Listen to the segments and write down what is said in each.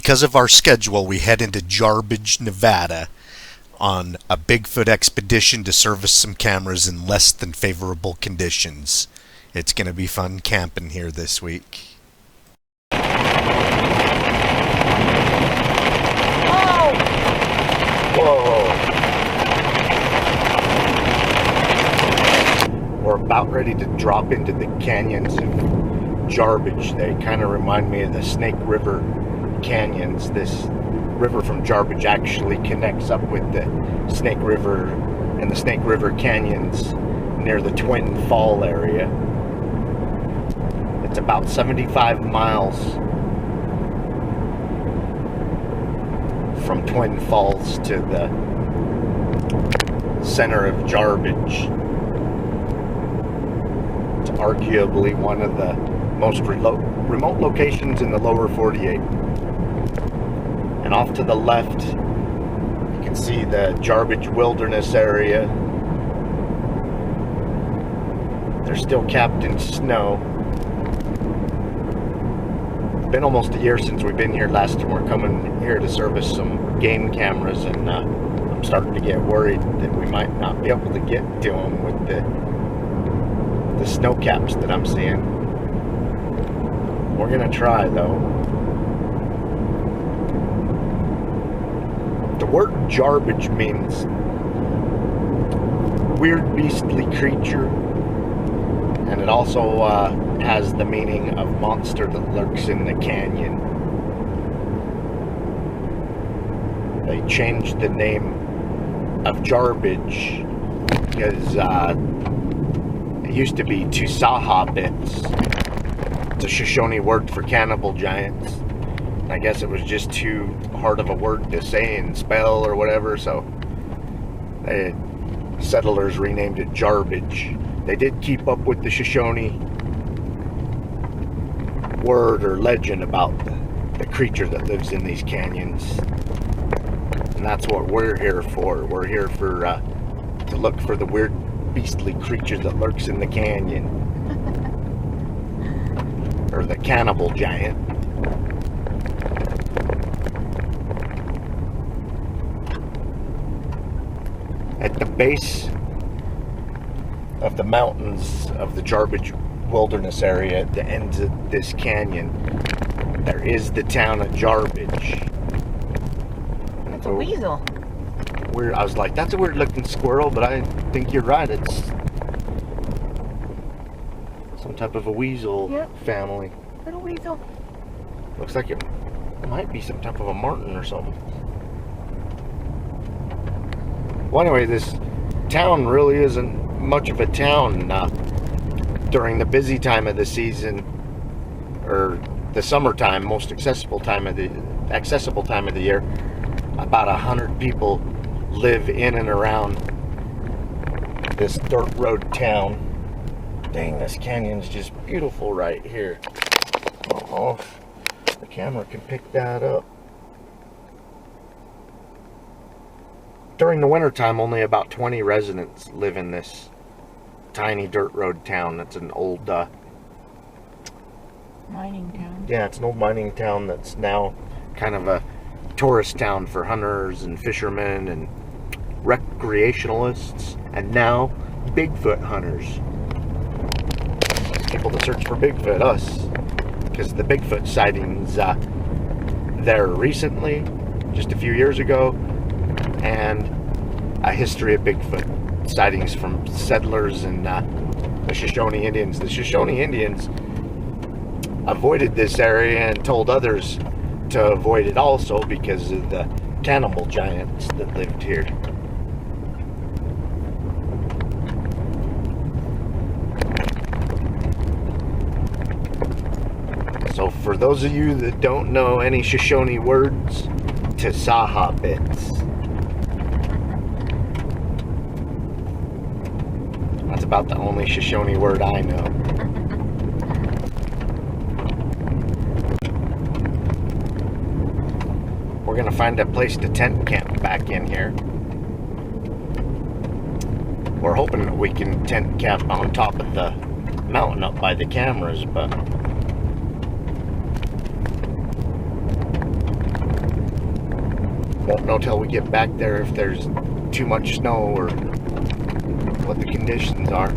because of our schedule, we head into Jarbidge, Nevada on a Bigfoot expedition to service some cameras in less than favorable conditions. It's going to be fun camping here this week. Whoa! We're about ready to drop into the canyons of Jarbidge. They kind of remind me of the Snake River canyons. This river from Jarbidge actually connects up with the Snake River and the Snake River canyons near the Twin Fall area. It's about 75 miles from Twin Falls to the center of Jarbidge. It's arguably one of the most remote locations in the lower 48. And off to the left, you can see the Jarbidge Wilderness area. They're still capped in snow. It's been almost a year since we've been here last time. We're coming here to service some game cameras, and I'm starting to get worried that we might not be able to get to them with the snow caps that I'm seeing. We're gonna try though. The word Jarbidge means weird beastly creature, and it also has the meaning of monster that lurks in the canyon. They changed the name of Jarbidge because it used to be Tsawhabitts. It's a Shoshone word for Cannibal Giants. I guess it was just too hard of a word to say and spell or whatever, so settlers renamed it Jarbidge. They did keep up with the Shoshone word or legend about the creature that lives in these canyons, and that's what we're here for. We're here for to look for the weird beastly creature that lurks in the canyon, or the Cannibal Giant. At the base of the mountains of the Jarbidge Wilderness area, at the ends of this canyon, there is the town of Jarbidge. It's a weasel. Weird. I was like, that's a weird looking squirrel, but I think you're right. It's some type of a weasel family. Little weasel. Looks like it might be some type of a marten or something. Well, anyway, this town really isn't much of a town during the busy time of the season, or the summertime, most accessible time of the year. About 100 people live in and around this dirt road town. Dang, this canyon's just beautiful right here. I don't know if the camera can pick that up. During the wintertime, only about 20 residents live in this tiny dirt road town. That's an old mining town. Yeah, it's an old mining town that's now kind of a tourist town for hunters and fishermen and recreationalists, and now Bigfoot hunters. People that search for Bigfoot, us, because the Bigfoot sightings there recently, just a few years ago, and a history of Bigfoot sightings from settlers and the Shoshone Indians. The Shoshone Indians avoided this area and told others to avoid it also because of the Cannibal Giants that lived here. So for those of you that don't know any Shoshone words, Tsawhabitts. That's about the only Shoshone word I know. We're gonna find a place to tent camp back in here. We're hoping that we can tent camp on top of the mountain up by the cameras, but know till we get back there if there's too much snow or what the conditions are.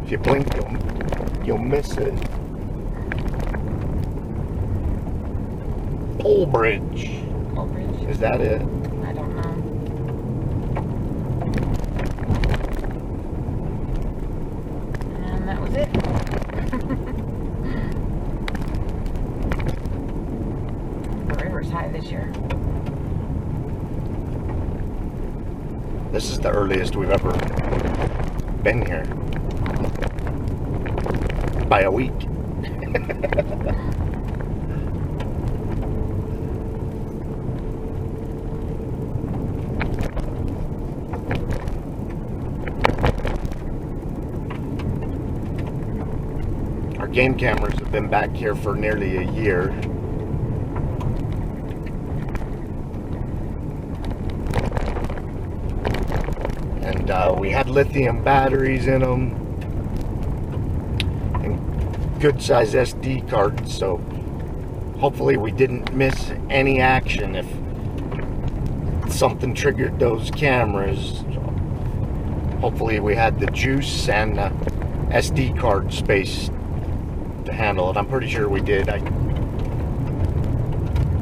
If you blink, you'll miss it. Pole Bridge. Pole Bridge. Is that it? I don't know. And that was it. The river's high this year. This is the earliest we've ever been here. By a week. Our game cameras have been back here for nearly a year. And we had lithium batteries in them. Good size SD cards, so hopefully we didn't miss any action if something triggered those cameras. Hopefully we had the juice and the SD card space to handle it. I'm pretty sure we did. I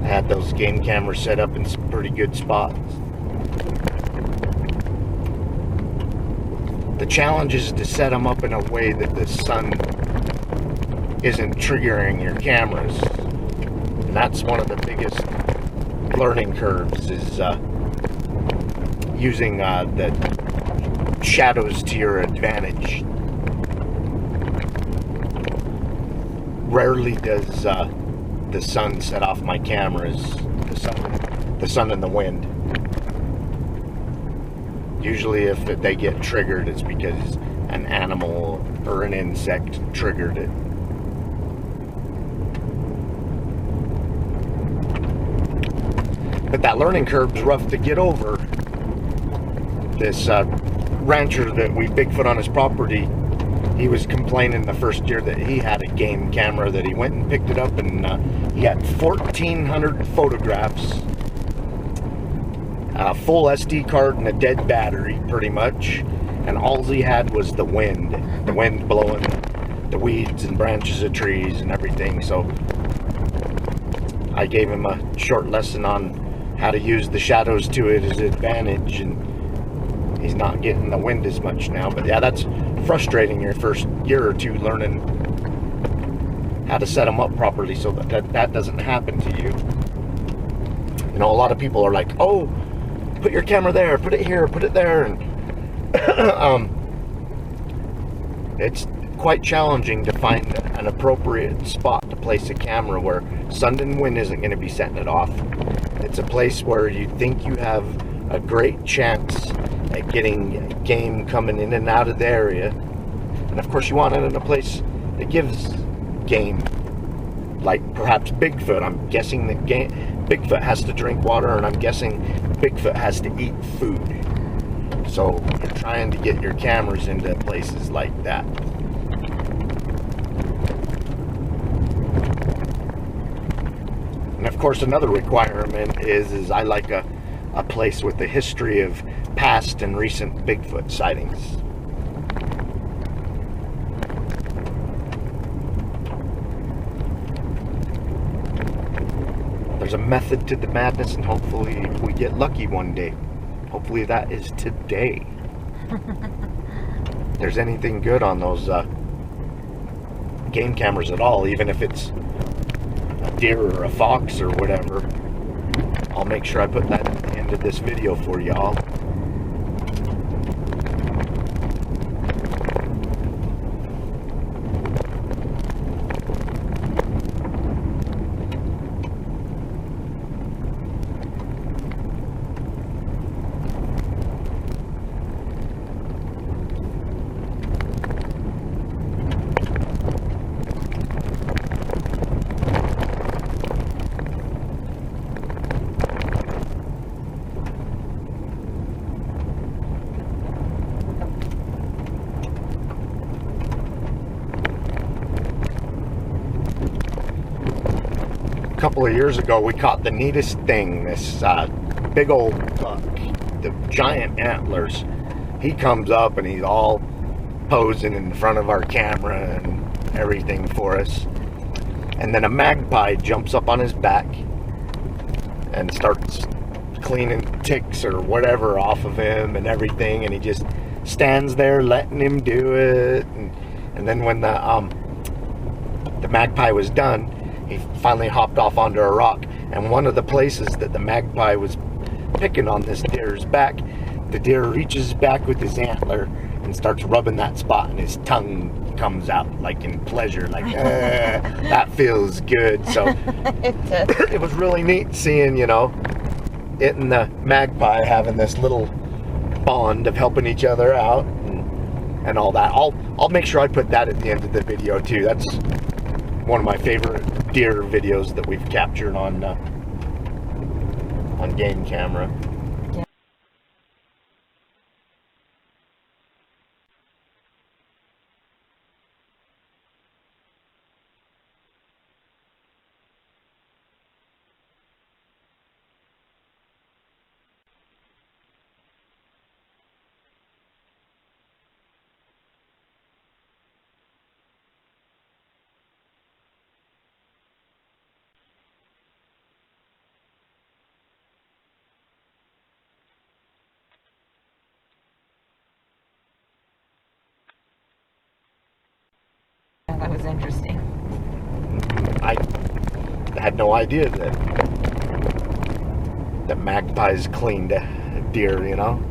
had those game cameras set up in some pretty good spots. The challenge is to set them up in a way that the sun isn't triggering your cameras, and that's one of the biggest learning curves, is using the shadows to your advantage. Rarely does the sun set off my cameras, the sun and the wind. Usually if they get triggered, it's because an animal or an insect triggered it. But that learning curve is rough to get over. This rancher that we Bigfoot on his property, he was complaining the first year that he had a game camera that he went and picked it up, and he had 1,400 photographs, a full SD card and a dead battery pretty much, and all he had was the wind blowing the weeds and branches of trees and everything. So I gave him a short lesson on how to use the shadows to his advantage, and he's not getting the wind as much now. But yeah, that's frustrating your first year or two learning how to set them up properly so that doesn't happen to you. You know, a lot of people are like, oh, put your camera there, put it here, put it there, and it's quite challenging to find an appropriate spot to place a camera where sun and wind isn't going to be setting it off. It's a place where you think you have a great chance at getting game coming in and out of the area. And of course you want it in a place that gives game, like perhaps Bigfoot. I'm guessing that Bigfoot has to drink water, and I'm guessing Bigfoot has to eat food. So you're trying to get your cameras into places like that. And of course another requirement is I like a place with a history of past and recent Bigfoot sightings. There's a method to the madness, and hopefully we get lucky one day. Hopefully that is today. If there's anything good on those game cameras at all, even if it's a deer or a fox or whatever, I'll make sure I put that at the end of this video for y'all. couple of years ago, we caught the neatest thing. This big old buck, the giant antlers. He comes up and he's all posing in front of our camera and everything for us. And then a magpie jumps up on his back and starts cleaning ticks or whatever off of him and everything. And he just stands there letting him do it. And then when the magpie was done, he finally hopped off onto a rock. And one of the places that the magpie was picking on this deer's back, the deer reaches back with his antler and starts rubbing that spot, and his tongue comes out like in pleasure, like that feels good. So it was really neat seeing, you know, it and the magpie having this little bond of helping each other out and all that. I'll make sure I put that at the end of the video too. That's one of my favorite deer videos that we've captured on game camera. That was interesting. I had no idea that magpies cleaned a deer, you know.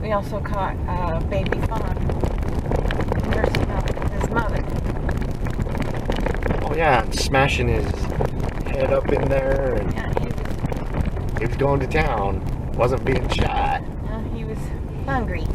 We also caught a baby fawn nursing up his mother. Oh yeah, and smashing his head up in there, and Yeah, he was going to town. Wasn't being shot. he was hungry.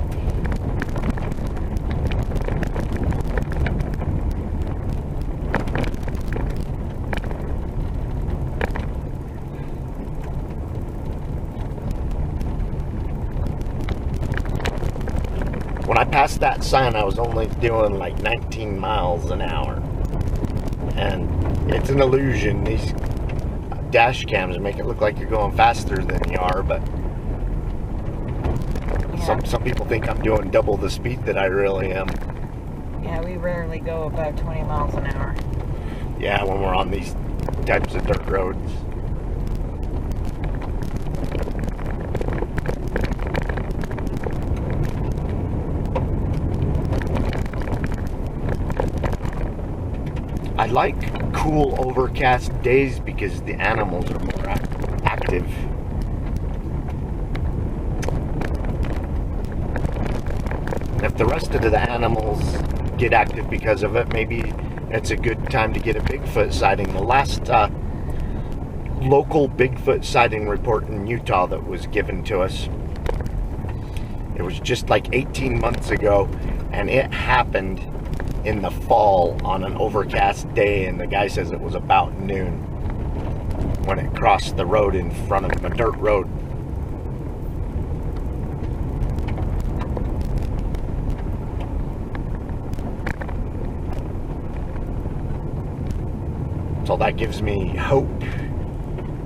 When I passed that sign, I was only doing like 19 miles an hour. And it's an illusion. These dash cams make it look like you're going faster than you are, but some people think I'm doing double the speed that I really am. Yeah, we rarely go above 20 miles an hour. Yeah, when we're on these types of dirt roads. I like cool, overcast days because the animals are more active. And if the rest of the animals get active because of it, maybe it's a good time to get a Bigfoot sighting. The last local Bigfoot sighting report in Utah that was given to us, it was just like 18 months ago, and it happened in the fall on an overcast day, and the guy says it was about noon when it crossed the road in front of him, a dirt road. So that gives me hope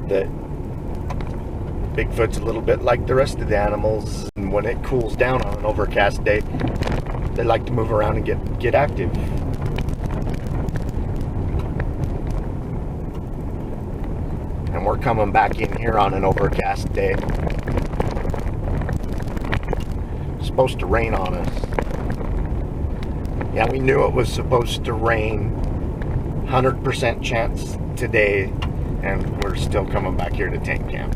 that Bigfoot's a little bit like the rest of the animals, and when it cools down on an overcast day, they like to move around and get active. And we're coming back in here on an overcast day. It's supposed to rain on us. Yeah, we knew it was supposed to rain. 100% chance today, and we're still coming back here to tank camp.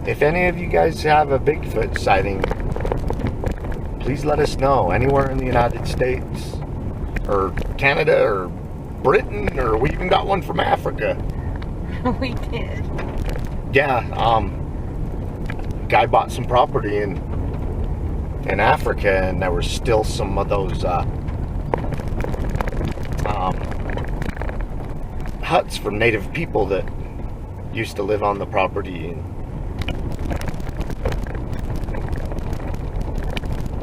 if any of you guys have a Bigfoot sighting, please let us know. Anywhere in the United States, or Canada, or Britain, or we even got one from Africa. We did. Yeah, guy bought some property in Africa, and there were still some of those huts from native people that used to live on the property. And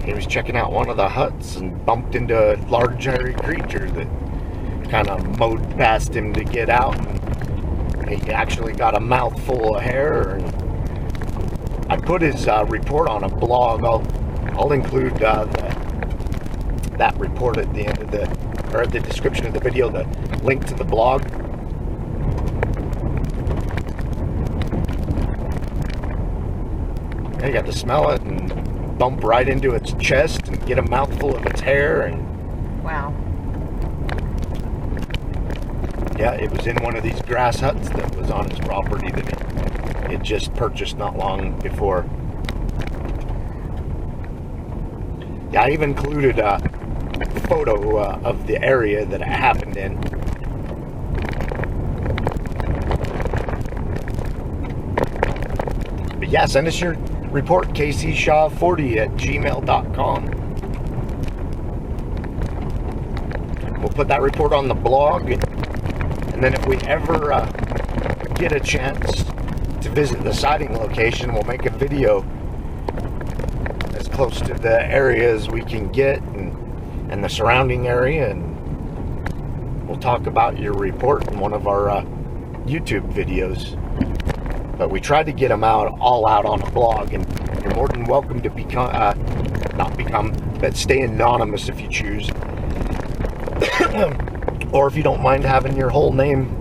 he was checking out one of the huts and bumped into a large hairy creature that kind of mowed past him to get out. And he actually got a mouthful of hair. And I put his report on a blog. I'll include that report at the end of the description of the video, the link to the blog. Yeah, you got to smell it and bump right into its chest and get a mouthful of its hair. And wow. Yeah, it was in one of these grass huts that was on his property that he had just purchased not long before. Yeah, I even included a photo of the area that it happened in. But yeah, send us your report, kcshaw40@gmail.com. We'll put that report on the blog, and then if we ever get a chance to visit the sighting location, we'll make a video as close to the area as we can get, and the surrounding area, and we'll talk about your report in one of our YouTube videos. But we tried to get them all out on a blog, and you're more than welcome to but stay anonymous if you choose. Or if you don't mind having your whole name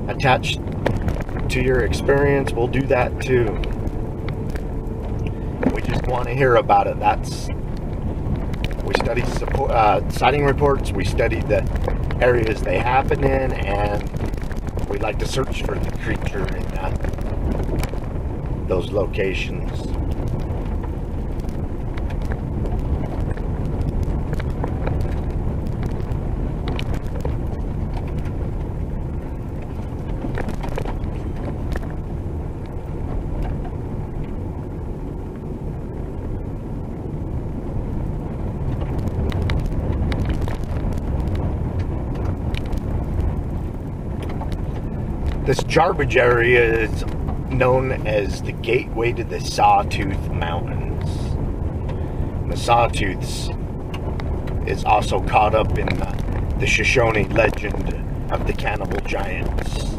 attached to your experience, we'll do that too. We just want to hear about it. We study sighting reports, we study the areas they happen in, and we like to search for the creature in those locations. This Jarbidge area is known as the gateway to the Sawtooth Mountains. The Sawtooths is also caught up in the Shoshone legend of the Cannibal Giants.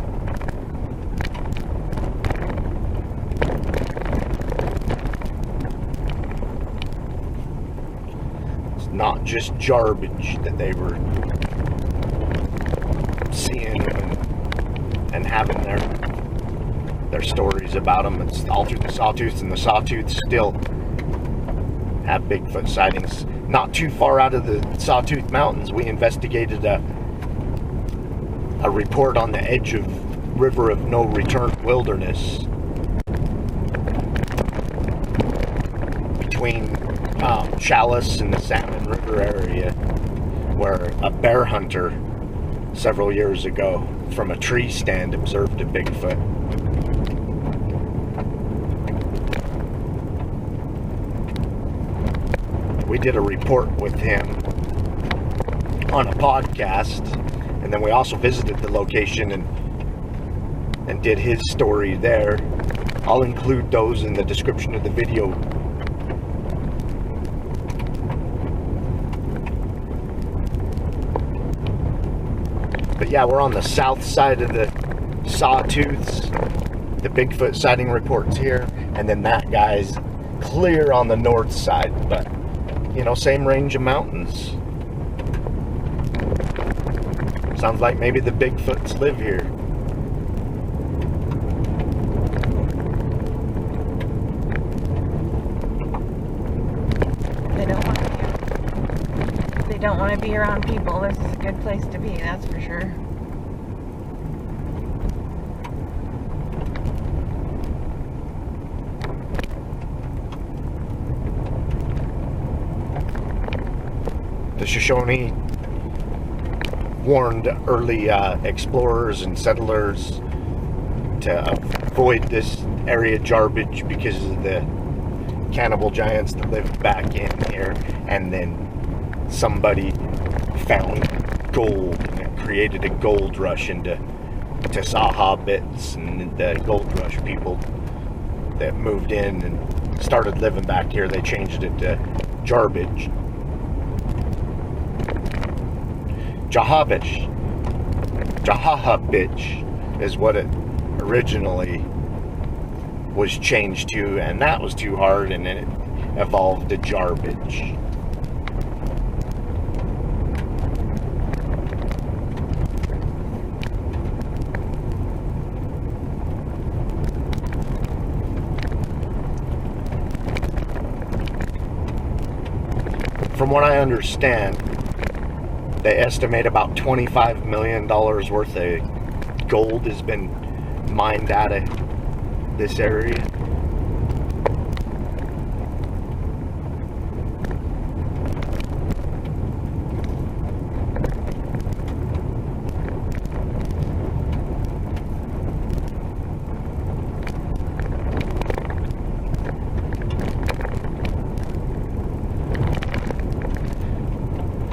It's not just Jarbidge that they were seeing and having their stories about them. It's all through the Sawtooths, and the Sawtooths still have Bigfoot sightings. Not too far out of the Sawtooth Mountains, we investigated a report on the edge of River of No Return wilderness between Challis and the Salmon River area, where a bear hunter several years ago from a tree stand observed a Bigfoot. We did a report with him on a podcast, and then we also visited the location and did his story there. I'll include those in the description of the video. But yeah, we're on the south side of the Sawtooths. The Bigfoot sighting report's here, and then that guy's clear on the north side, but you know, same range of mountains. Sounds like maybe the Bigfoots live here. They don't want to be around people. This is a good place to be, that's for sure. Shoshone warned early explorers and settlers to avoid this area, Jarbidge, because of the Cannibal Giants that lived back in here. And then somebody found gold, and it created a gold rush into Tsawhabitts, and the gold rush people that moved in and started living back here, they changed it to Jarbidge. Tsawhabitts is what it originally was changed to, and that was too hard, and then it evolved to Jarbidge. From what I understand, they estimate about $25 million worth of gold has been mined out of this area.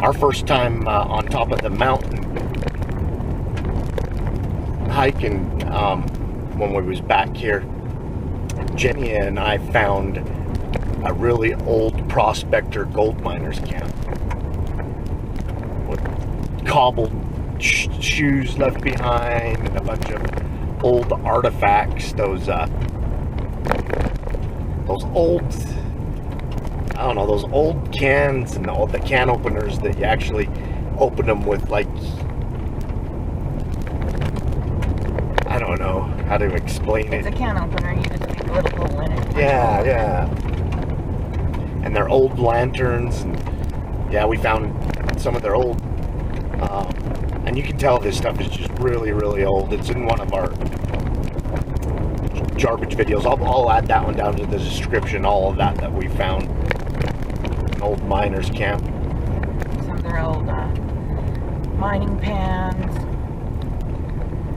Our first time on top of the mountain hiking, when we was back here, Jenny and I found a really old prospector gold miners camp with cobbled shoes left behind and a bunch of old artifacts. Those old, I don't know, those old cans and all the can openers that you actually open them with, like, I don't know how to explain it. It's a can opener, you just make a little hole in it. Yeah, yeah. And they're old lanterns, and yeah, we found some of their old, and you can tell this stuff is just really, really old. It's in one of our Jarbidge videos. I'll add that one down to the description, all of that we found. An old miners camp. Some of their old mining pans.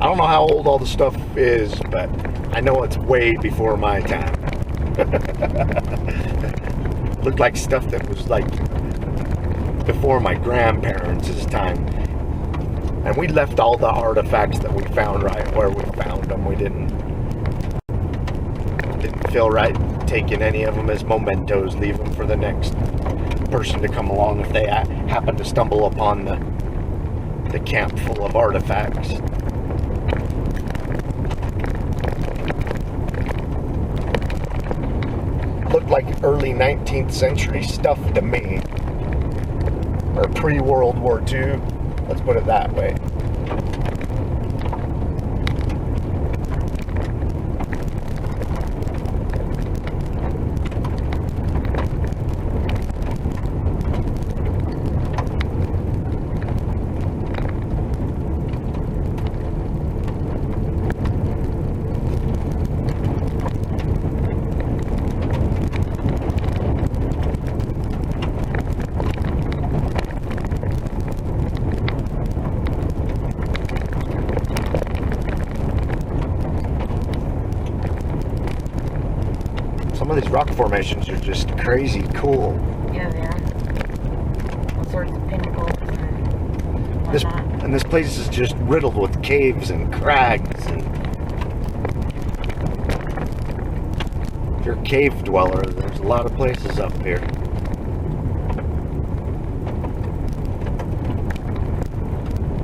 I don't know how old all the stuff is, but I know it's way before my time. Looked like stuff that was like before my grandparents' time. And we left all the artifacts that we found right where we found them. We didn't feel right taking any of them as mementos. Leave them for the next person to come along if they happen to stumble upon the camp full of artifacts. Looked like early 19th century stuff to me, or pre-World War II, let's put it that way. Some of these rock formations are just crazy cool. Yeah, they are. All sorts of pinnacles and whatnot. This place is just riddled with caves and crags. And if you're a cave dweller, there's a lot of places up here.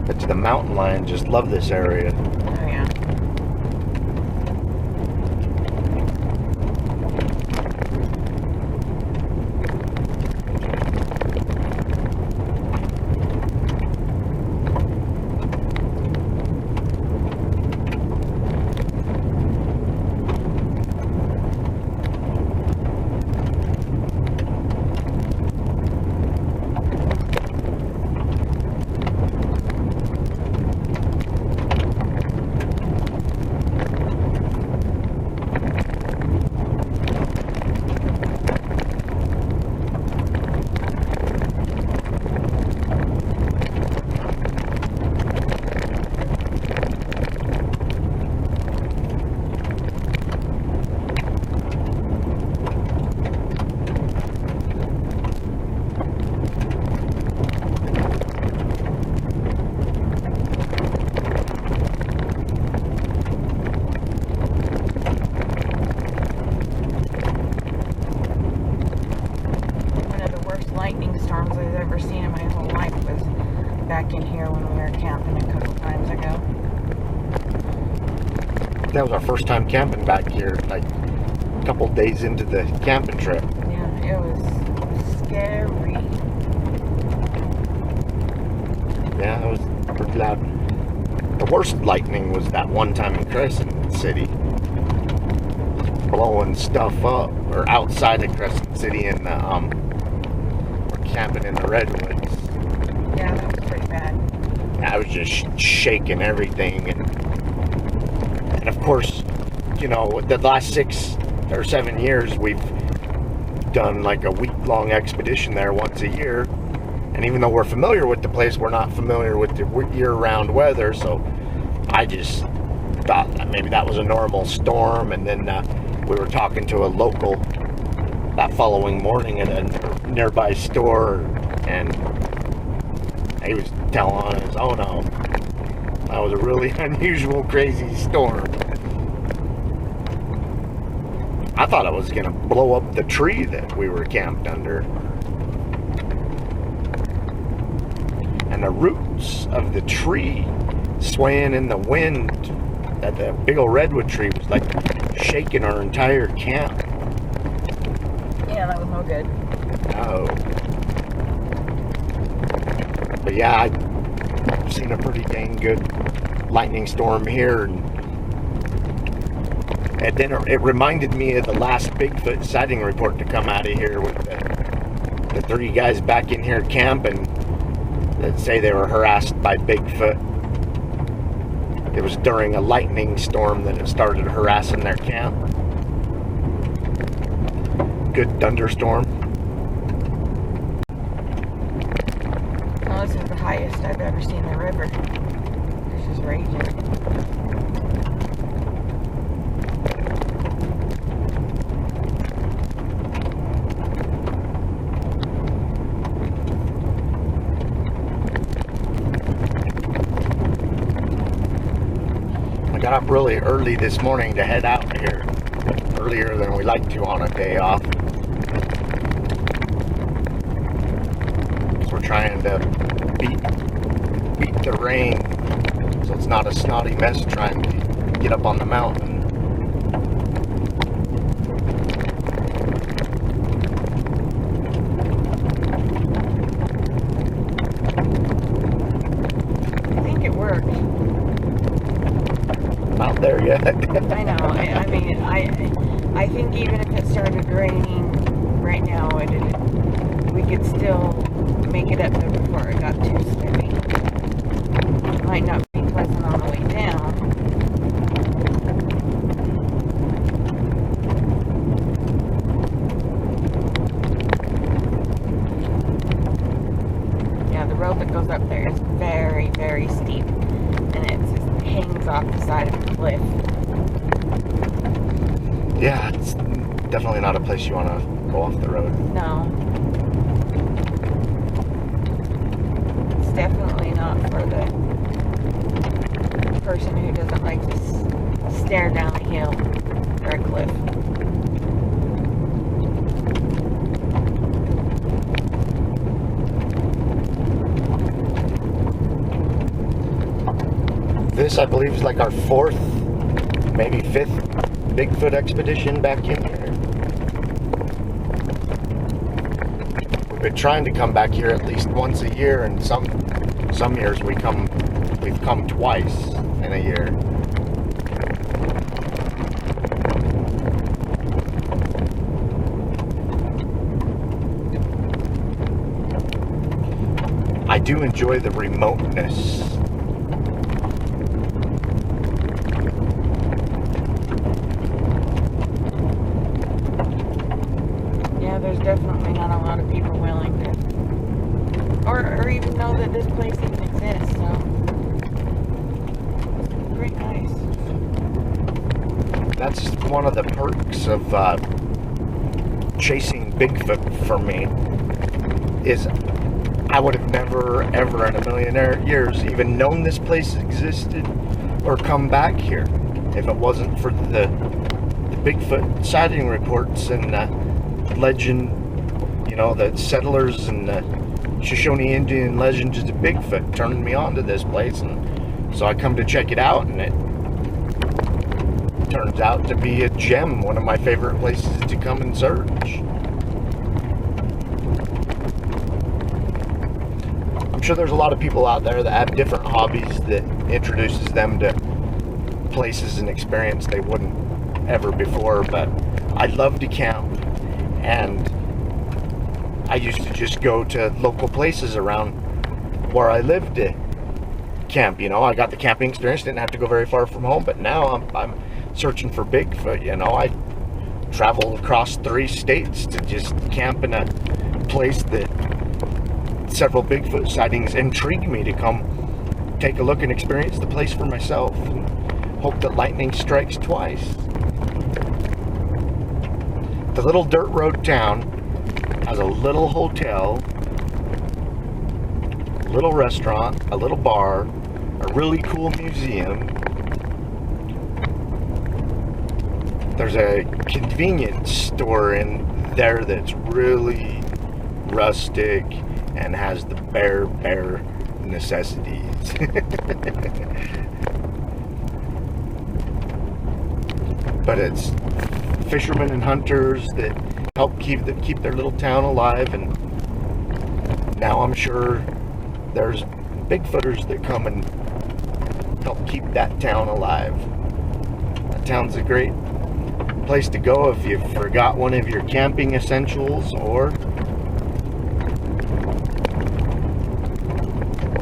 But to the mountain lion, just love this area. Oh, yeah. back in here when we were camping a couple times ago. That was our first time camping back here, like a couple days into the camping trip. Yeah, it was scary. Yeah, it was pretty loud. The worst lightning was that one time in Crescent City. Blowing stuff up, or outside of Crescent City, and we're camping in the redwoods. Yeah, that was pretty bad. I was just shaking everything, and of course, you know, the last 6 or 7 years we've done like a week-long expedition there once a year, and even though we're familiar with the place, we're not familiar with the year-round weather, so I just thought that maybe that was a normal storm. And then we were talking to a local that following morning at a nearby store, and he was telling us, oh no, that was a really unusual, crazy storm. I thought it was gonna blow up the tree that we were camped under. And the roots of the tree swaying in the wind, that the big old redwood tree was like shaking our entire camp. Yeah, that was no good. No. But yeah, I've seen a pretty dang good lightning storm here, and then it reminded me of the last Bigfoot sighting report to come out of here with the 3 guys back in here camping that say they were harassed by Bigfoot. It was during a lightning storm that it started harassing their camp. Good thunderstorm. Well, this is the highest I've ever seen the river. It's just raging. I got up really early this morning to head out here, earlier than we like to on a day off. So we're trying to beat the rain, so it's not a snotty mess trying to get up on the mountain. I think it worked. Not there yet. I know. I mean, I think even if it started raining right now, we could still make it up there before it got too slippy. It might not be pleasant on the way down. Yeah, the road that goes up there is very, very steep, and it just hangs off the side of the cliff. Yeah, it's definitely not a place you want to go off the road. No. It's definitely not for the person who doesn't like to stare down a hill or a cliff. This, I believe, is like our 4th, maybe 5th Bigfoot expedition back in here. We've been trying to come back here at least once a year, and some years we've come twice in a year. I do enjoy the remoteness. There's definitely not a lot of people willing to, or even know that this place even exists, so it's pretty nice. That's one of the perks of chasing Bigfoot for me, is I would have never, ever in a million years even known this place existed or come back here if it wasn't for the Bigfoot sighting reports and legend, you know, the settlers and the Shoshone Indian Legends of Bigfoot turned me on to this place, and so I come to check it out, and it turns out to be a gem, one of my favorite places to come and search. I'm sure there's a lot of people out there that have different hobbies that introduces them to places and experience they wouldn't ever before, but I love to camp, and I used to just go to local places around where I lived to camp. You know, I got the camping experience, didn't have to go very far from home, but now I'm searching for Bigfoot. You know, I traveled across 3 states to just camp in a place that several Bigfoot sightings intrigued me to come take a look and experience the place for myself, and hope that lightning strikes twice. The little dirt road town has a little hotel, a little restaurant, a little bar, a really cool museum. There's a convenience store in there that's really rustic and has the bare necessities. But it's fishermen and hunters that help keep their little town alive, and now I'm sure there's Bigfooters that come and help keep that town alive. That town's a great place to go if you forgot one of your camping essentials, or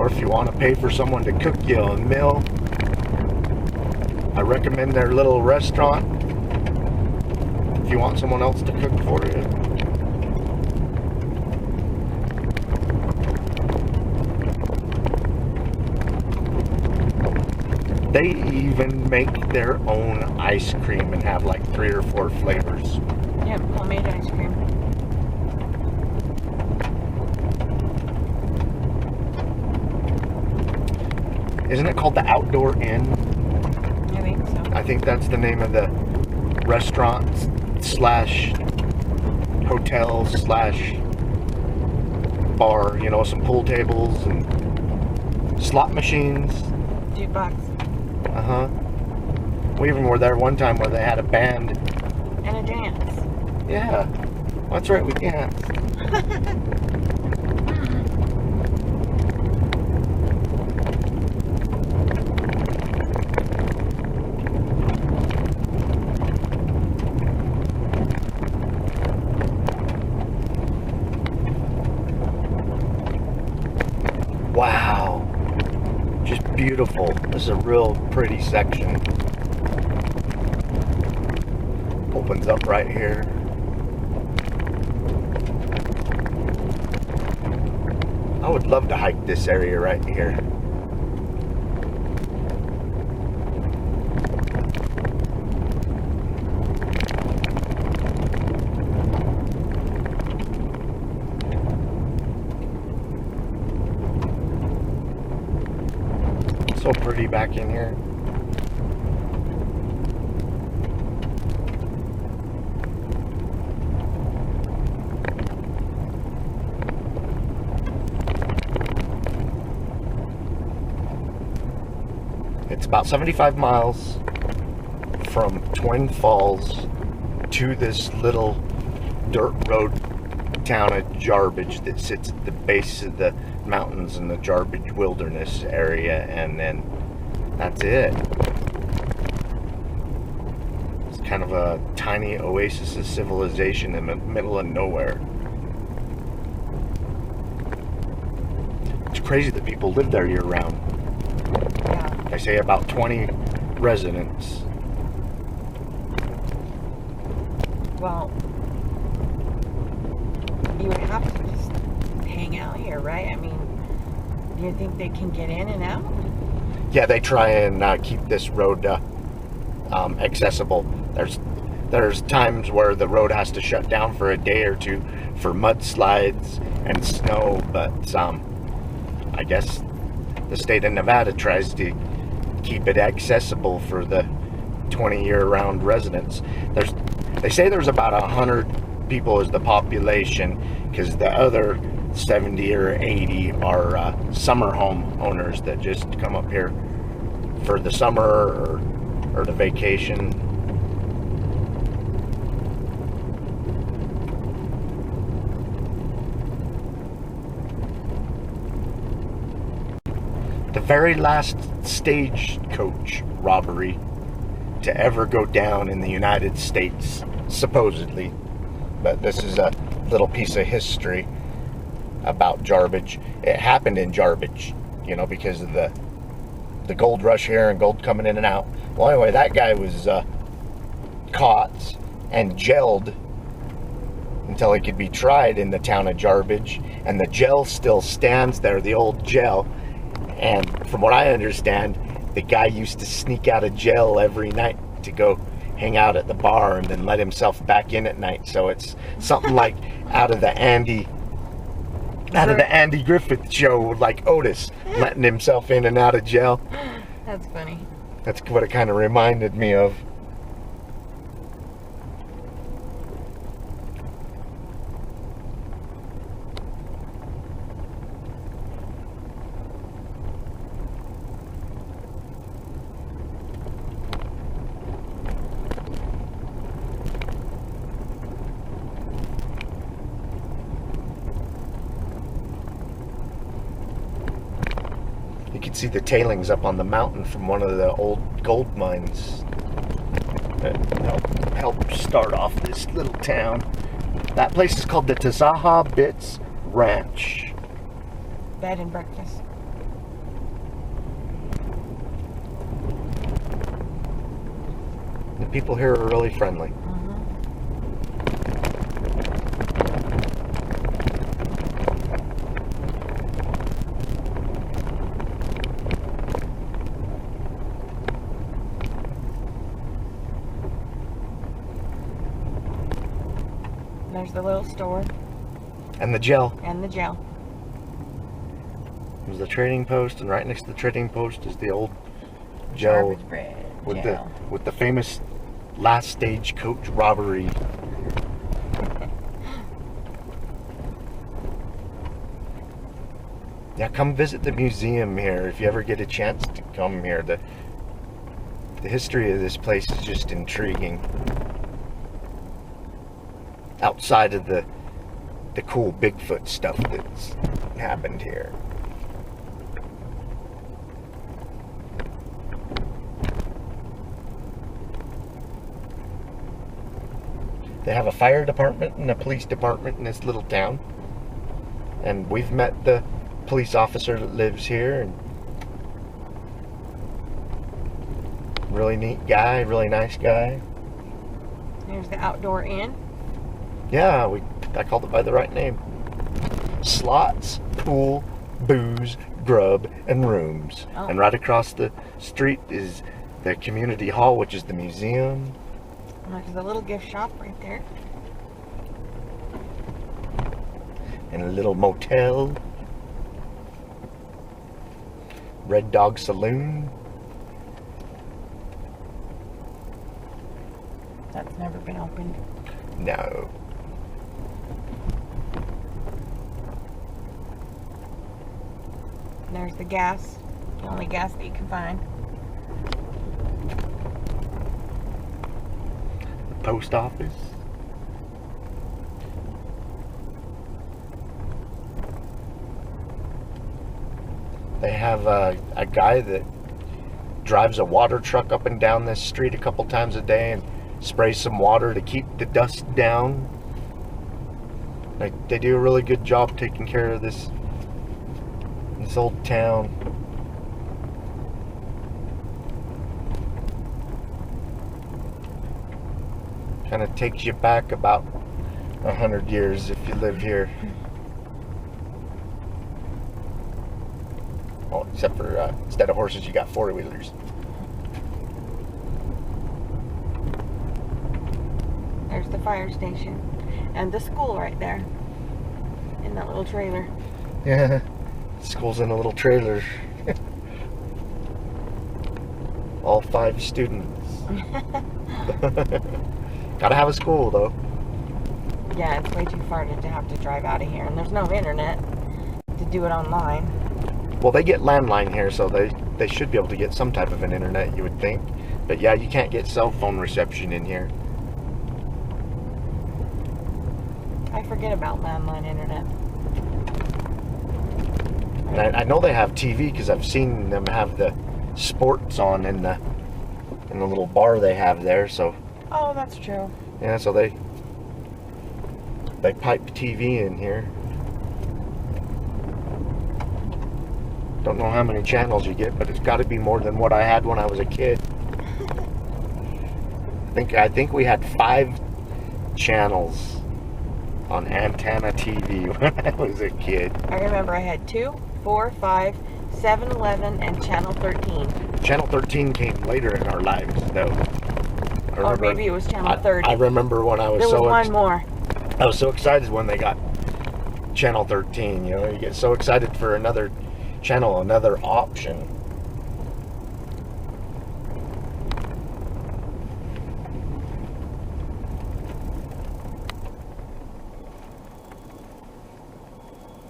if you want to pay for someone to cook you a meal. I recommend their little restaurant if you want someone else to cook for you. They even make their own ice cream and have like 3 or 4 flavors. Yep, homemade ice cream. Isn't it called the Outdoor Inn? I think so. I think that's the name of the restaurant slash hotel slash bar. You know, some pool tables and slot machines. $2. Uh-huh. We even were there one time where they had a band. And a dance. Yeah. That's right, we danced. Wow. Just beautiful. This is a real pretty section. Opens up right here. I would love to hike this area right here. So pretty back in here. It's about 75 miles from Twin Falls to this little dirt road town of Jarbidge that sits at the base of the mountains in the Jarbidge wilderness area, and then that's it. It's kind of a tiny oasis of civilization in the middle of nowhere. It's crazy that people live there year round. Yeah. I say about 20 residents. Well, you would have to just hang out here, right? I mean, do you think they can get in and out? Yeah, they try and keep this road accessible. There's times where the road has to shut down for a day or two for mudslides and snow, but I guess the state of Nevada tries to keep it accessible for the 20 year-round residents. They say there's about 100 people as the population, because the other 70 or 80 are summer home owners that just come up here for the summer or the vacation. The very last stagecoach robbery to ever go down in the United States, supposedly. But this is a little piece of history about Jarbidge. It happened in Jarbidge, you know, because of the gold rush here and gold coming in and out. Well, anyway, that guy was caught and jailed until he could be tried in the town of Jarbidge, and the jail still stands there, the old jail. And from what I understand, the guy used to sneak out of jail every night to go hang out at the bar and then let himself back in at night. So it's something like out of the Andy Griffith show, like Otis letting himself in and out of jail. That's funny. That's what it kind of reminded me of. You can see the tailings up on the mountain from one of the old gold mines that helped start off this little town. That place is called the Tsawhabitts Ranch. Bed and breakfast. The people here are really friendly. There's the little store. And the jail. And the jail. There's the trading post, and right next to the trading post is the old jail with the famous last stagecoach robbery. Yeah, come visit the museum here if you ever get a chance to come here. The history of this place is just intriguing. Outside of the cool Bigfoot stuff that's happened here. They have a fire department and a police department in this little town. And we've met the police officer that lives here. And really neat guy, really nice guy. There's the outdoor inn. Yeah, I called it by the right name. Slots, pool, booze, grub, and rooms. Oh. And right across the street is the community hall, which is the museum. And there's a little gift shop right there. And a little motel. Red Dog Saloon. That's never been opened. No. There's the gas. The only gas that you can find. The post office. They have a guy that drives a water truck up and down this street a couple times a day and sprays some water to keep the dust down. Like, they do a really good job taking care of this old town. Kind of takes you back about 100 years if you live here. Oh, except for instead of horses, you got four-wheelers. There's the fire station. And the school right there. In that little trailer. Yeah. School's in a little trailer. All 5 students. Gotta have a school, though. Yeah, it's way too far to have to drive out of here, and there's no internet to do it online. Well, they get landline here, so they should be able to get some type of an internet, you would think. But yeah, you can't get cell phone reception in here. I forget about landline internet. And I know they have TV because I've seen them have the sports on in the little bar they have there. So Oh, that's true. yeah, so they pipe TV in here. Don't know how many channels you get, but it's got to be more than what I had when I was a kid. I think we had 5 channels on antenna TV when I was a kid. I remember I had 2, 4, 5, 7, 11, and Channel 13. Channel 13 came later in our lives, though. Or maybe it was Channel 30. I remember when I was there was one more. I was so excited when they got Channel 13. You know, you get so excited for another channel, another option.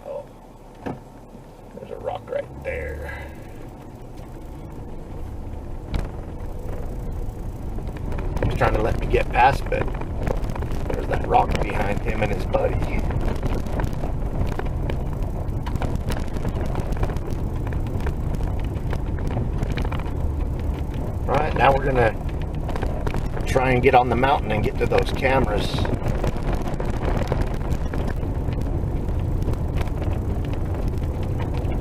Oh, there's a rock right there. He's trying to let me get past, but there's that rock behind him and his buddy. Alright, now we're gonna try and get on the mountain and get to those cameras.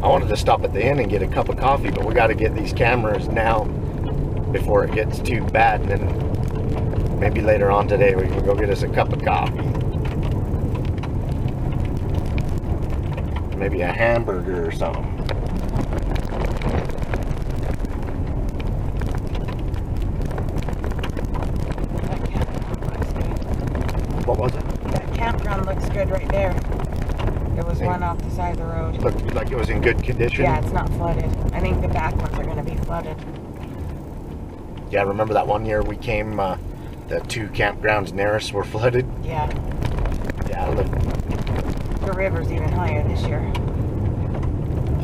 I wanted to stop at the inn and get a cup of coffee, but we got to get these cameras now before it gets too bad, and then maybe later on today we can go get us a cup of coffee. Maybe a hamburger or something. What was it? That campground looks good right there. There was one off the side of the road. Looked like it was in good condition. Yeah, it's not flooded. I think the back ones are going to be flooded. Yeah, remember that one year we came, the 2 campgrounds nearest were flooded? Yeah. Yeah, The river's even higher this year.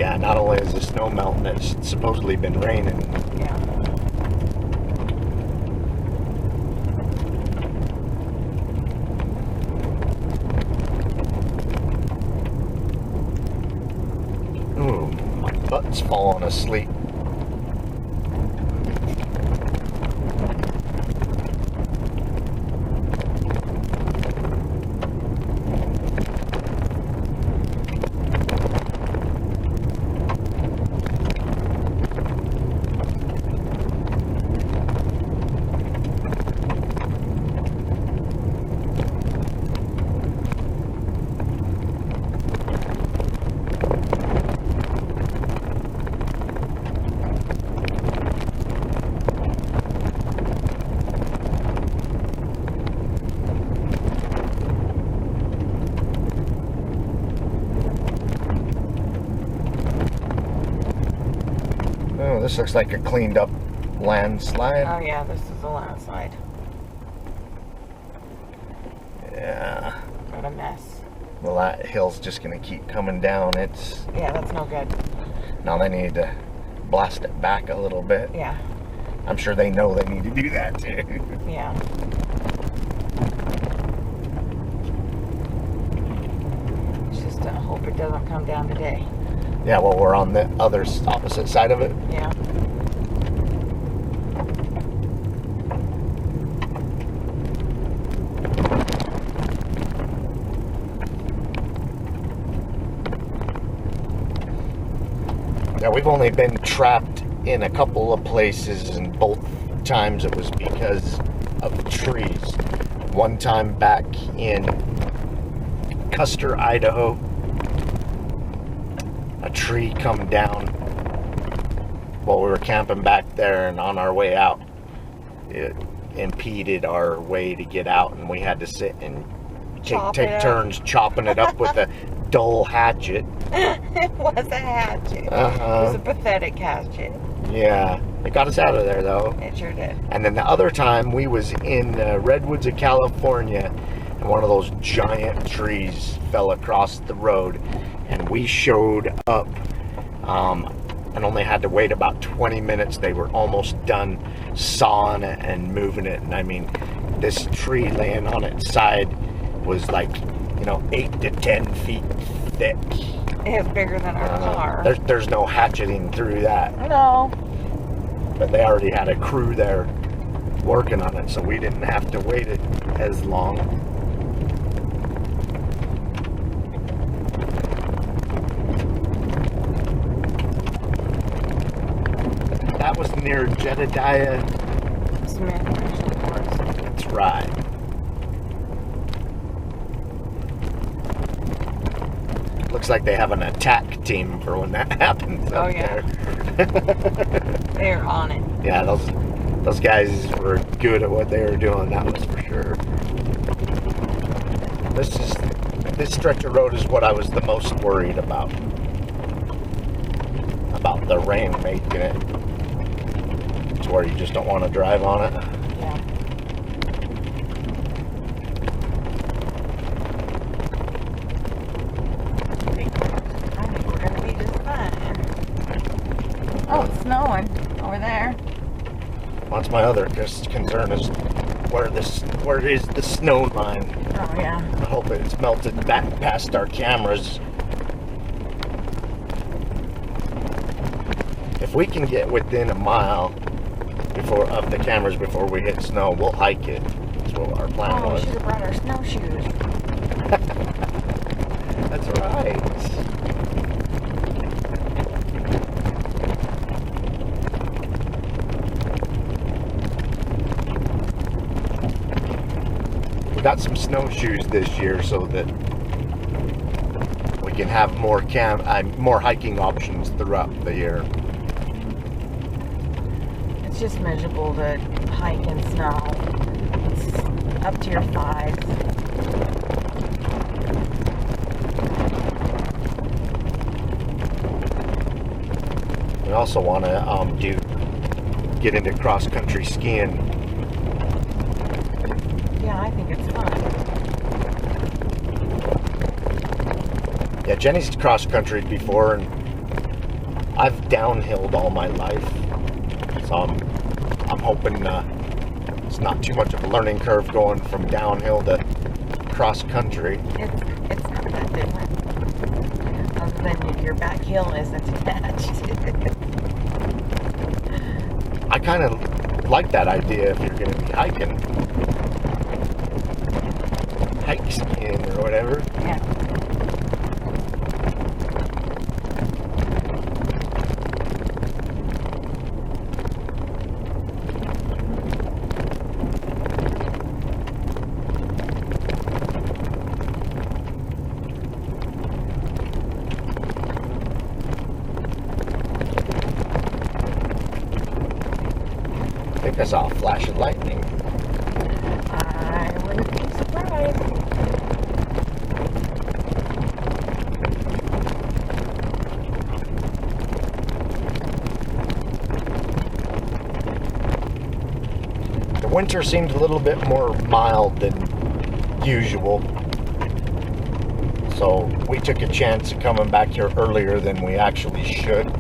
yeah, not only is the snow melting, it's supposedly been raining. Yeah. Ooh, my butt's falling asleep. Oh, this looks like a cleaned up landslide. Oh yeah, this is a landslide. Yeah. What a mess. Well, that hill's just going to keep coming down. Yeah, that's no good. Now they need to blast it back a little bit. Yeah. I'm sure they know they need to do that too. Yeah. Just hope it doesn't come down today. Yeah, well, we're on the other opposite side of it. Yeah. Yeah, we've only been trapped in a couple of places, and both times it was because of the trees. One time back in Custer, Idaho, a tree come down while we were camping back there, and on our way out it impeded our way to get out, and we had to sit and take turns chopping it up with a dull hatchet. It was a hatchet. It was a pathetic hatchet. Yeah, it got us out of there though. It sure did. And then the other time we was in the redwoods of California, and one of those giant trees fell across the road, and we showed up and only had to wait about 20 minutes. They were almost done sawing it and moving it, and I mean, this tree laying on its side was like, 8 to 10 feet thick. It's bigger than our car. There's no hatcheting through that. No. But they already had a crew there working on it, so we didn't have to wait it as long. That was near Jedediah Smith National Forest. That's right. Looks like they have an attack team for when that happens. Oh, yeah. They're on it. Yeah, those guys were good at what they were doing, that was for sure. This stretch of road is what I was the most worried about. About the rain making it to where you just don't want to drive on it. Yeah. I think we're going to be just fine. Oh, it's snowing over there. That's my other concern is where is the snow line. Oh, yeah. I hope it's melted back past our cameras. If we can get within a mile of the cameras before we hit snow, we'll hike it. That's what our plan Oh, was. we should have brought our snowshoes. That's right. We got some snowshoes this year so that we can have more hiking options throughout the year. It's just miserable to hike in snow. It's up to your thighs. We also want to get into cross-country skiing. Yeah, I think it's fun. Yeah, Jenny's cross-country before, and I've downhilled all my life. So I'm hoping it's not too much of a learning curve going from downhill to cross-country. It's not that different. Other than your back heel isn't attached. I kind of like that idea if you're going to be hiking. Hike skiing or whatever. Yeah. I think I saw a flash of lightning. I wouldn't be surprised. The winter seemed a little bit more mild than usual. So we took a chance of coming back here earlier than we actually should.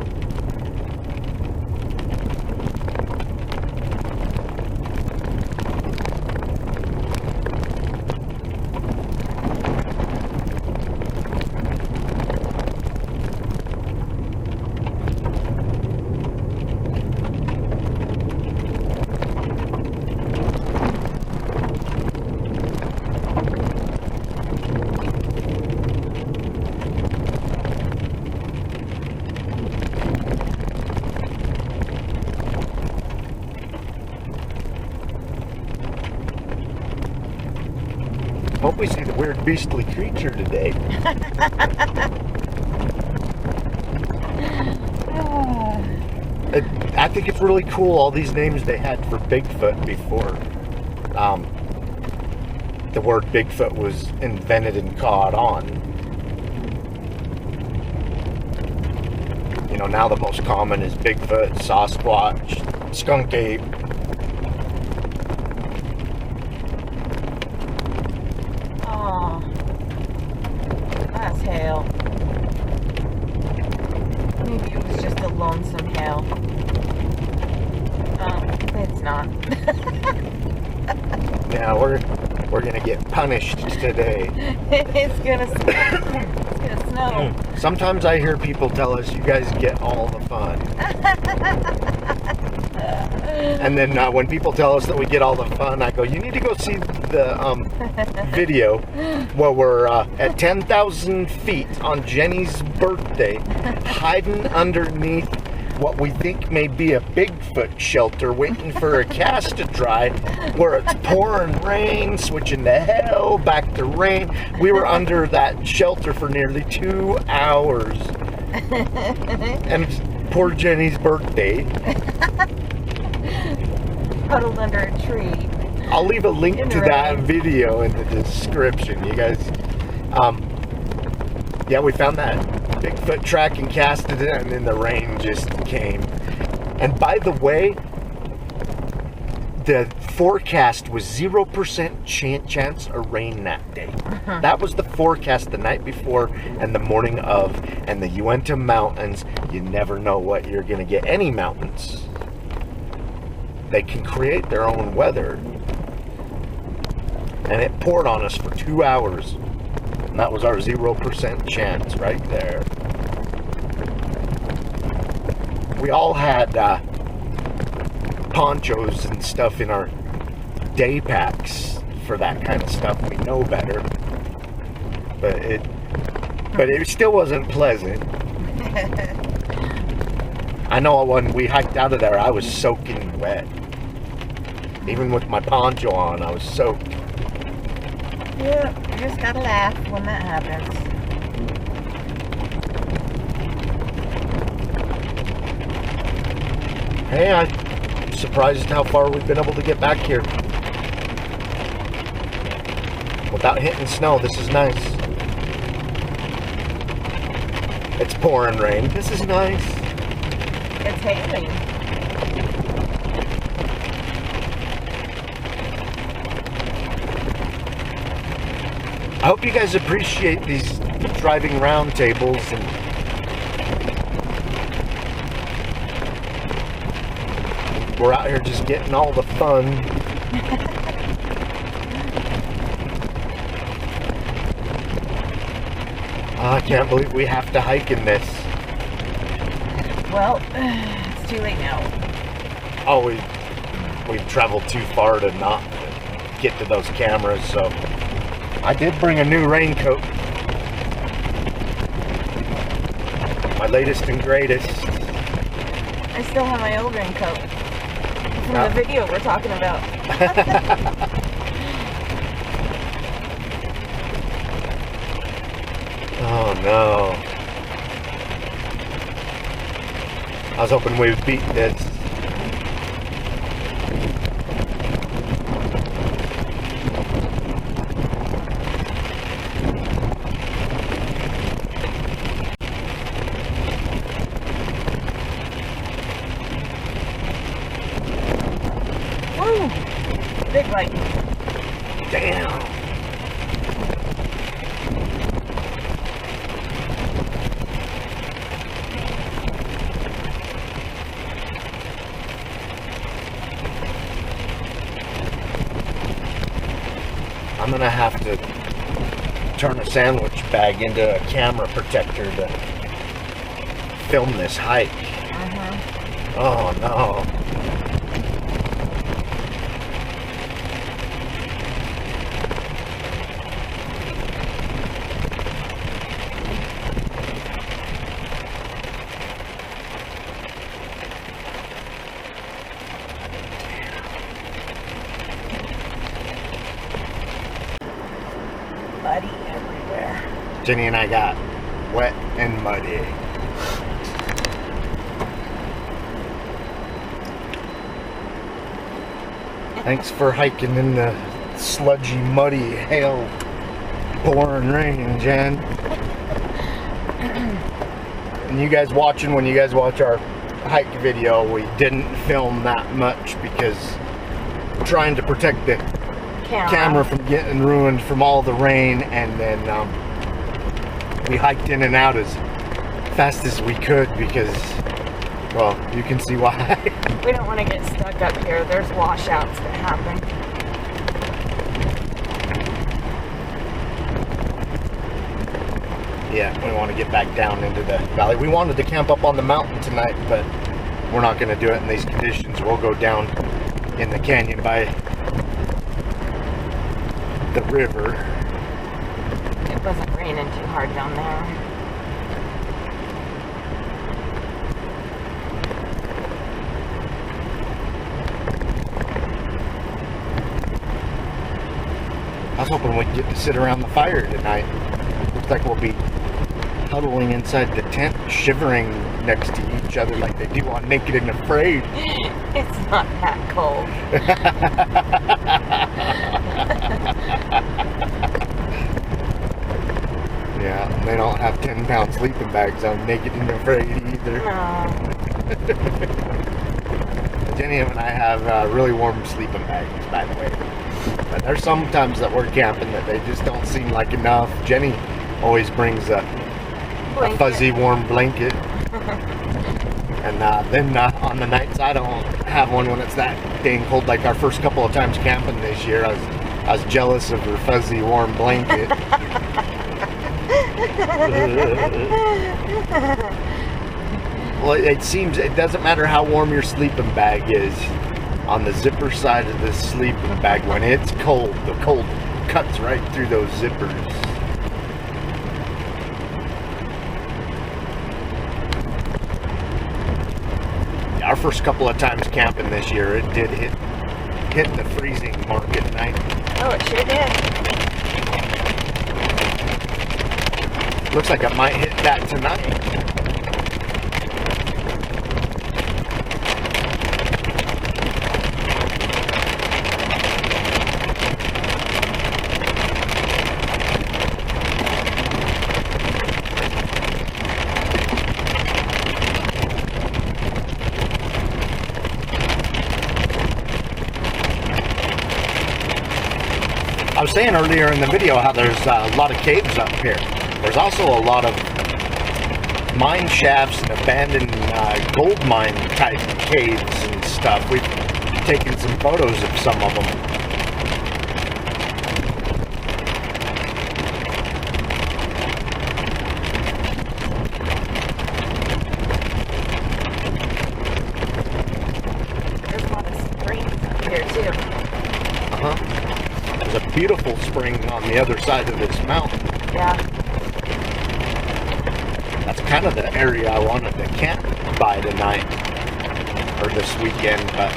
Hope we see the weird beastly creature today. I think it's really cool, all these names they had for Bigfoot before the word Bigfoot was invented and caught on. You know, now the most common is Bigfoot, Sasquatch, skunk ape. We're gonna get punished today. It's gonna snow. Sometimes I hear people tell us, you guys get all the fun. And then when people tell us that we get all the fun, I go, you need to go see the video where we're at 10,000 feet on Jenny's birthday, hiding underneath what we think may be a Bigfoot shelter, waiting for a cast to dry, where it's pouring rain, switching to hell, back to rain. We were under that shelter for nearly 2 hours. And poor Jenny's birthday. Huddled under a tree. I'll leave a link to that video in the description, you guys. Yeah, we found that Bigfoot track and casted it, and then the rain just came. And by the way, the forecast was 0% chance of rain that day. That was the forecast the night before and the morning of. And the Uinta Mountains, you never know what you're going to get. Any mountains, they can create their own weather. And it poured on us for 2 hours. And that was our 0% chance right there. We all had ponchos and stuff in our day packs for that kind of stuff. We know better. But it still wasn't pleasant. I know when we hiked out of there, I was soaking wet. Even with my poncho on, I was soaked. Yeah, you just gotta laugh when that happens. Hey, I'm surprised how far we've been able to get back here without hitting snow. This is nice. It's pouring rain. This is nice. It's hailing. I hope you guys appreciate these driving round tables and we're out here just getting all the fun. I can't believe we have to hike in this. Well, it's too late now. Oh, we've traveled too far to not get to those cameras, so I did bring a new raincoat. My latest and greatest. I still have my old raincoat from the video we're talking about. Oh no. I was hoping we would beat this. Big lightning. Damn. I'm gonna have to turn a sandwich bag into a camera protector to film this hike. Oh no. Muddy everywhere. Jenny and I got wet and muddy. Thanks for hiking in the sludgy, muddy, hail, pouring rain, Jen. And you guys watching, when you guys watch our hike video, we didn't film that much because we're trying to protect the camera from getting ruined from all the rain, and then we hiked in and out as fast as we could because, well, you can see why. We don't want to get stuck up here. There's washouts that happen. yet. We want to get back down into the valley. We wanted to camp up on the mountain tonight, but we're not going to do it in these conditions. We'll go down in the canyon by the river. It wasn't raining too hard down there. I was hoping we'd get to sit around the fire tonight. Looks like we'll be huddling inside the tent, shivering next to each other like they do on Naked and Afraid. It's not that cold. Yeah, and they don't have 10-pound sleeping bags on Naked and Afraid either. No. Jenny and I have really warm sleeping bags, by the way. But there's some times that we're camping that they just don't seem like enough. Jenny always brings a fuzzy warm blanket. And then on the nights I don't have one when it's that dang cold. Like our first couple of times camping this year, I was jealous of her fuzzy warm blanket. Well, it seems it doesn't matter how warm your sleeping bag is. On the zipper side of the sleeping bag, when it's cold, the cold cuts right through those zippers. Our first couple of times camping this year, it did hit the freezing mark at night. Oh, it sure did. Looks like it might hit that tonight. I was saying earlier in the video how there's a lot of caves up here. There's also a lot of mine shafts and abandoned gold mine type caves and stuff. We've taken some photos of some of them. There's a lot of springs up here too. Uh-huh. There's a beautiful spring on the other side of this mountain. Yeah. That's kind of the area I wanted to camp by tonight, or this weekend, but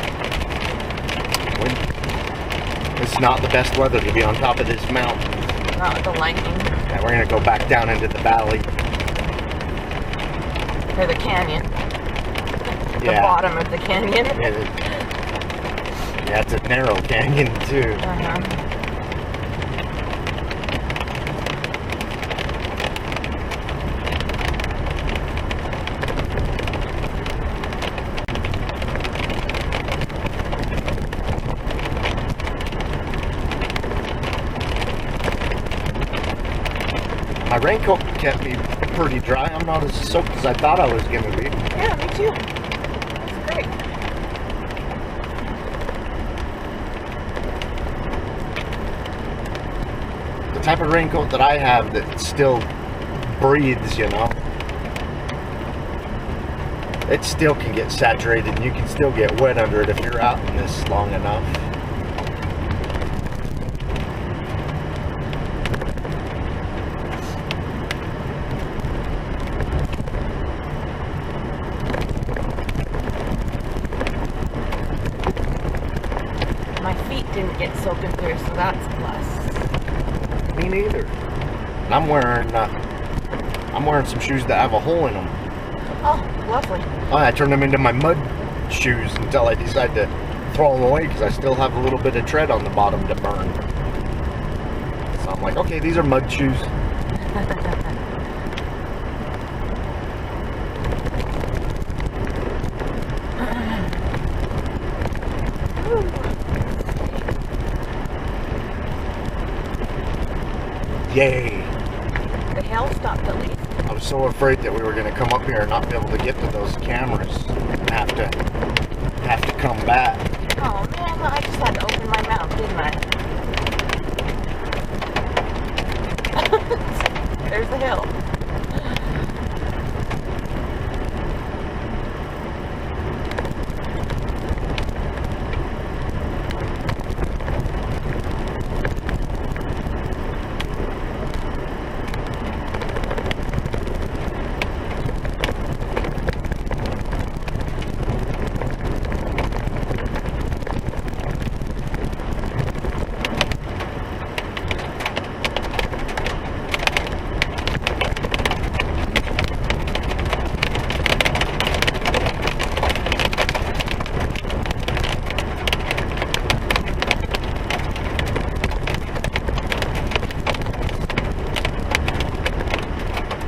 it's not the best weather to be on top of this mountain. Not with the lightning. And we're going to go back down into the valley. Or the canyon. The Yeah. bottom of the canyon. Yeah, it's a narrow canyon too. Uh-huh. My raincoat kept me pretty dry. I'm not as soaked as I thought I was going to be. Yeah, me too. That's great. The type of raincoat that I have that still breathes, you know. It still can get saturated and you can still get wet under it if you're out in this long enough. Didn't get soaking through, so that's a plus. Me neither. And I'm wearing some shoes that have a hole in them. Oh, lovely. I turned them into my mud shoes until I decided to throw them away because I still have a little bit of tread on the bottom to burn. So I'm like, okay, these are mud shoes. Yay! The hail stopped at least. I was so afraid that we were going to come up here and not be able to get to those cameras and have to come back. Oh man, I just had to open my mouth, didn't I? There's the hill.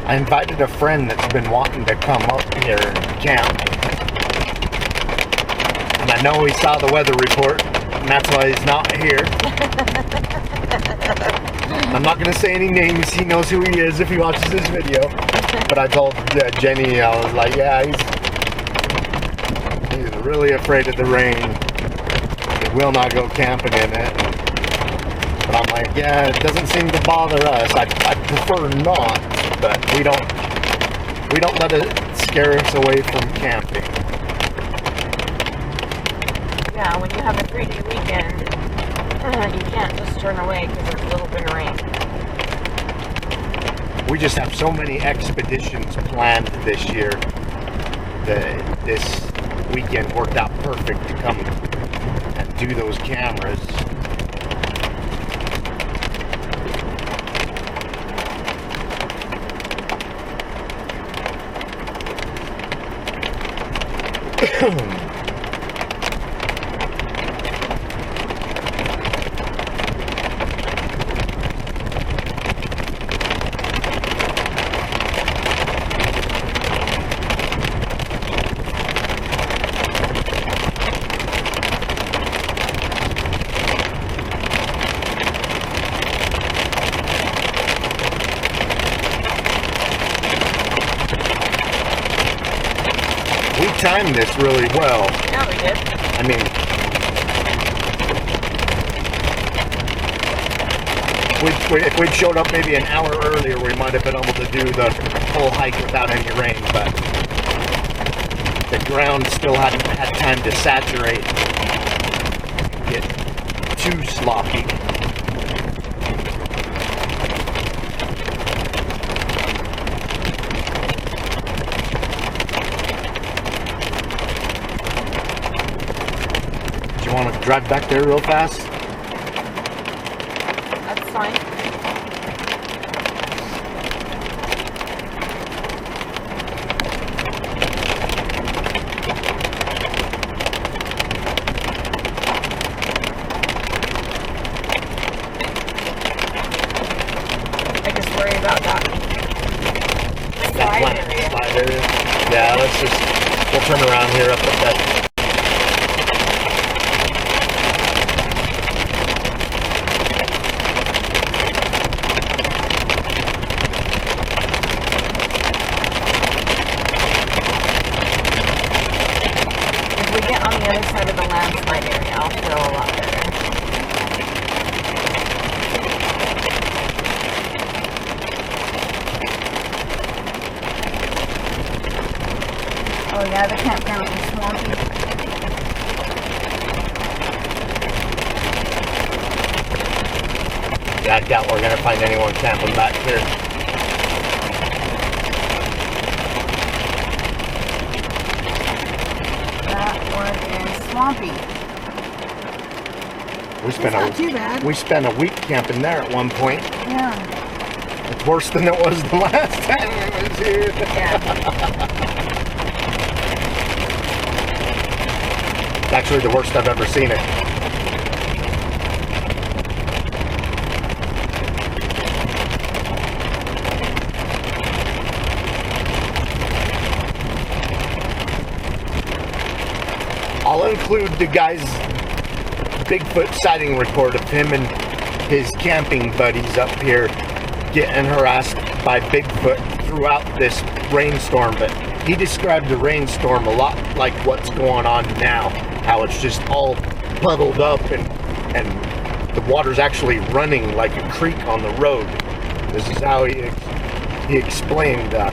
I invited a friend that's been wanting to come up here and camp. And I know he saw the weather report, and that's why he's not here. I'm not going to say any names. He knows who he is if he watches this video. But I told Jenny, I was like, yeah, he's really afraid of the rain. He will not go camping in it. But I'm like, yeah, it doesn't seem to bother us. I prefer not, but we don't let it scare us away from camping. Yeah, when you have a 3-day weekend, you can't just turn away because there's a little bit of rain. We just have so many expeditions planned this year that this weekend worked out perfect to come and do those cameras. We timed this really well. Yeah, we did. I mean, if we'd showed up maybe an hour earlier, we might have been able to do the whole hike without any rain, but the ground still hadn't had time to saturate, get too sloppy. Do you want to drive back there real fast? That's fine. I just worry about that slide area. Slide area. Yeah, we'll turn around here up at that. On the other side of the landslide area, I'll feel a lot better. Oh yeah, the campground is swampy. Yeah, I doubt we're gonna find anyone camping back here. Swampy. We spent a week camping there at one point. Yeah. It's worse than it was the last time we was here. Yeah. It's actually the worst I've ever seen it. I'll include the guy's Bigfoot sighting report of him and his camping buddies up here getting harassed by Bigfoot throughout this rainstorm. But he described the rainstorm a lot like what's going on now, how it's just all puddled up and the water's actually running like a creek on the road. This is how he explained the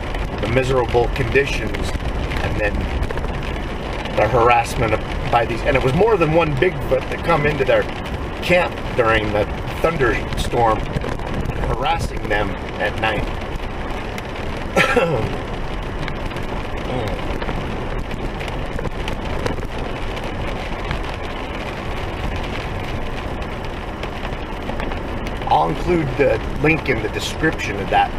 miserable conditions and then the harassment by these, and it was more than one Bigfoot that come into their camp during the thunderstorm, harassing them at night. I'll include the link in the description of that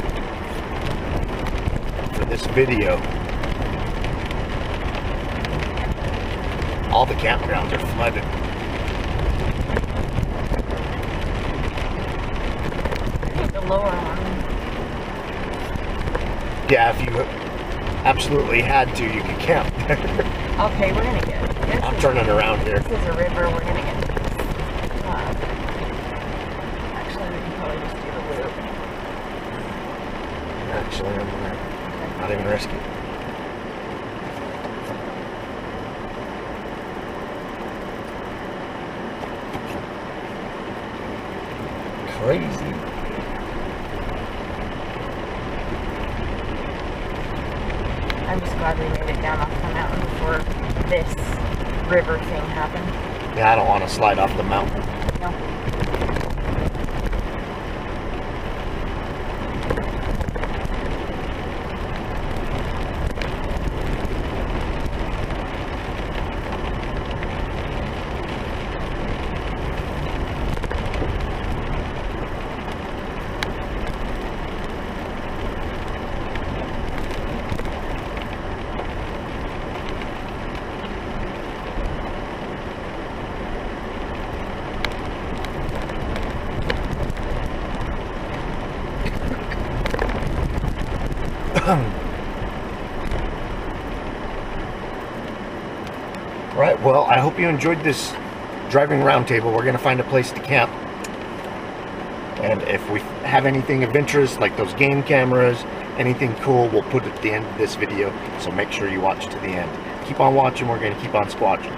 for this video. All the campgrounds are flooded. I think the lower one. Yeah, if you absolutely had to, you could camp there. Okay, we're gonna get this. I'm turning around here. This is a river. We're gonna get this. Actually, we can probably just do the loop. Actually, I'm gonna not even risk it. Crazy. I'm just glad we made it down off the mountain before this river thing happened. Yeah, I don't want to slide off the mountain. No. Right, well, I hope you enjoyed this driving roundtable. We're going to find a place to camp. And if we have anything of interest, like those game cameras, anything cool, we'll put it at the end of this video. So make sure you watch to the end. Keep on watching. We're going to keep on squatching.